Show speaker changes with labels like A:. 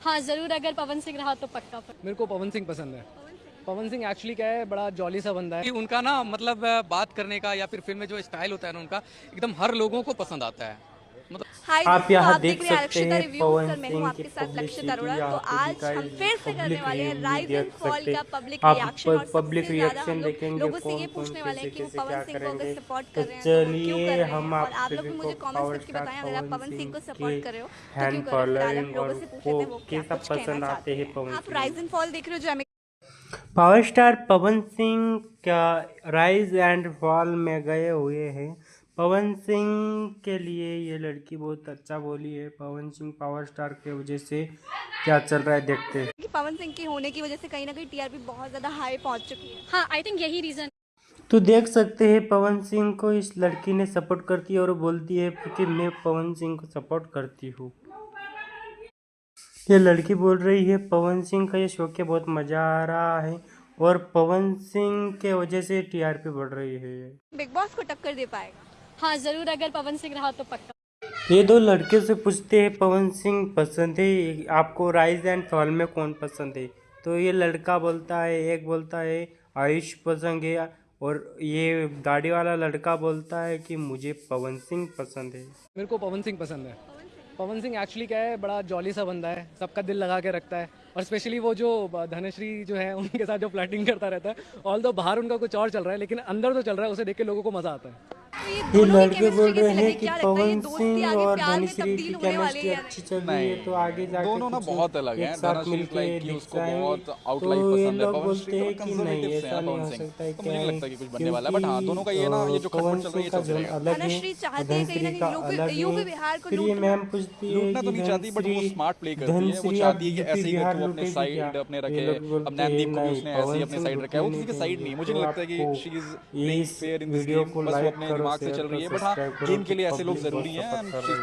A: हाँ ज़रूर, अगर पवन सिंह रहा तो पक्का।
B: मेरे को पवन सिंह पसंद है। पवन सिंह एक्चुअली क्या है, बड़ा जॉली सा बंदा है।
C: उनका ना मतलब बात करने का या फिर फिल्म में जो स्टाइल होता है ना उनका, एकदम हर लोगों को पसंद आता है। मतलब
D: हाय
E: आप
D: दोस्तों,
E: यहाँ
D: आप देख
E: देख
D: रहे हैं
E: सकते
D: अक्षता
E: हैं
D: रिव्यूज
E: पवन
D: और मैं हूँ
E: सिंह की
D: आपके साथ लक्षित
E: पब्लिसिटी।
D: अरोड़ा। तो
E: यहाँ पे
D: आज
E: दिखाई
D: हम फिर से करने
E: पब्लिक
D: वाले हैं
E: रिव्यू
D: राइज एंड
E: देख
D: फॉल
E: सकते
D: का
E: हैं
D: पब्लिक
E: आप।
D: रिएक्शन, और
E: पब्लिक
D: सबसे ज्यादा हम
E: रिएक्शन देखेंगे
D: लोगों से ये
E: कौन कौन
D: पूछने वाले
E: कैसे
D: हैं कि वो
E: कैसे
D: पवन
E: क्या
D: सिंह को अगर
E: करेंगे।
D: सपोर्ट
E: तो
D: कर रहे हैं तो वो क्यों कर
E: चलिए
D: रहे हैं,
E: हम
D: और
E: आप
D: आप लोग
E: सभी
D: भी
E: को
D: मुझे कमेंट्स
E: पावर
D: करके
E: स्टार
D: बताएं अगर आप
E: पवन
D: पवन सिंह
E: सिंह
D: को
E: के
D: सपोर्ट कर रहे हो तो क्यों
E: हैंड
D: कर रहे हो। फिलहाल हम
E: फॉलोइंग
D: लोगों
E: और
D: से पूछ लेते हैं वो क्या
E: कैसा
D: कुछ कहना
E: पसंद
D: चाहते
E: आते हैं
D: हैं।
E: पवन
D: आप
E: सिंह।
D: राइज एंड फॉल देख रहे हो जो हमें
E: पावर स्टार पवन सिंह का राइज एंड फॉल में गए हुए हैं। पवन सिंह के लिए ये लड़की बहुत अच्छा बोली है। पवन सिंह पावर स्टार के वजह से क्या चल रहा है देखते हैं।
D: कि पवन सिंह के होने की वजह से कहीं ना कहीं टीआरपी बहुत ज्यादा हाई पहुंच चुकी है।
A: हाँ आई थिंक यही रीज़न।
E: तो देख सकते हैं पवन सिंह को इस लड़की ने सपोर्ट करती है और बोलती है कि मैं पवन सिंह को सपोर्ट करती हूँ। ये लड़की बोल रही है पवन सिंह का ये शो के बहुत मज़ा आ रहा है और पवन सिंह के वजह से टीआरपी बढ़ रही है।
D: बिग बॉस को टक्कर दे पाएगा।
A: हाँ ज़रूर, अगर पवन सिंह रहा तो पक्का।
E: ये दो लड़के से पूछते हैं पवन सिंह पसंद है आपको, राइज एंड फॉल में कौन पसंद है। तो ये लड़का बोलता है, एक बोलता है आयुष पसंद है, और ये दाढ़ी वाला लड़का बोलता है कि मुझे पवन सिंह पसंद है।
B: मेरे को पवन सिंह पसंद है। पवन सिंह एक्चुअली क्या है, बड़ा जॉली सा बंदा है, सबका दिल लगा के रखता है। और स्पेशली वो जो धनश्री जो है उनके साथ जो फ्लर्टिंग करता रहता है, ऑल दो बाहर उनका कुछ और चल रहा है लेकिन अंदर जो चल रहा है उसे देख के लोगों को मज़ा आता है।
D: तो ये
E: ये
D: दोनों की
E: लड़के बोल
D: केमिस्ट्री
E: रहे
D: कैसी लगी,
E: हैं कि
D: क्या लगता है ये
E: पवन
D: दोस्ती
E: सिंह
D: आगे
E: और
D: प्यार में
E: धनश्री
D: तब्दील
E: की
D: होने वाली
E: केमिस्ट्री
D: है।
E: अच्छी चल रही है, तो आगे जाके
C: दोनों ना
E: कुछ
C: बहुत अलग
E: एक
C: हैं।
E: साथ
C: धनश्री
E: मिलके
C: लाइक कि
E: दिख
C: उसको
E: जाएंगे।
C: बहुत
E: तो
C: आउटलाइन
E: ये
C: पसंद है।
E: लोग
C: पवन
E: बोलते
C: श्री
E: हैं
C: थोड़े
E: कि नहीं
C: कंजर्वेटिव से
E: ऐसा
C: हैं
E: नहीं
C: पवन
E: हो
C: सिंह,
E: सकता है,
C: तो मुझे
E: क्या
C: नहीं
E: है
C: लगता कि कुछ बनने वाला है। बट हाँ, दोनों का ये ना ये जो खटपट चल रही है
E: का
C: सब
E: जन
C: चलेगा।
E: अलग है
D: धनश्री चाहती है कहीं ना
E: धनश्री का
D: कहीं
E: अलग
D: यूपी
E: है।
D: बिहार को
E: फिर ये
D: लूटना।
E: मैम पूछती है
C: लूटना
E: कि
C: तो नहीं चाहती बट वो स्मार्ट प्ले करती है। वो
E: धनश्री अब
C: चाहती है कि
E: यूपी
C: ऐसे ही
E: बिहार
C: करके वो अपने
E: लूटेगी क्या।
C: साइड अपने
E: ये
C: रखे।
E: लोग
C: अब
E: बोलते
C: नैनदीप
E: हैं
C: को भी
E: नहीं
C: उसने ऐसे ही
E: पवन
C: अपने
E: सिंह
C: साइड रखा है। वो
E: लूटने
C: किसी की
E: नहीं
C: साइड
E: देंगे।
C: नहीं, मुझे
E: तो
C: नहीं लगता कि
E: आपको
C: शी इज
E: ये
C: प्लेइंग
E: इस
C: fair in this
E: video
C: game.
E: को
C: बस वो
E: लाइक
C: अपने
E: करो,
C: दिमाग से
E: शेयर
C: चल
E: करो,
C: रही है। बट हाँ,
E: सब्सक्राइब करो
C: गेम के
E: कि
C: लिए ऐसे लोग
E: पब्लिक बहुत
C: जरूरी हैं।
E: सपोर्ट कर रही है।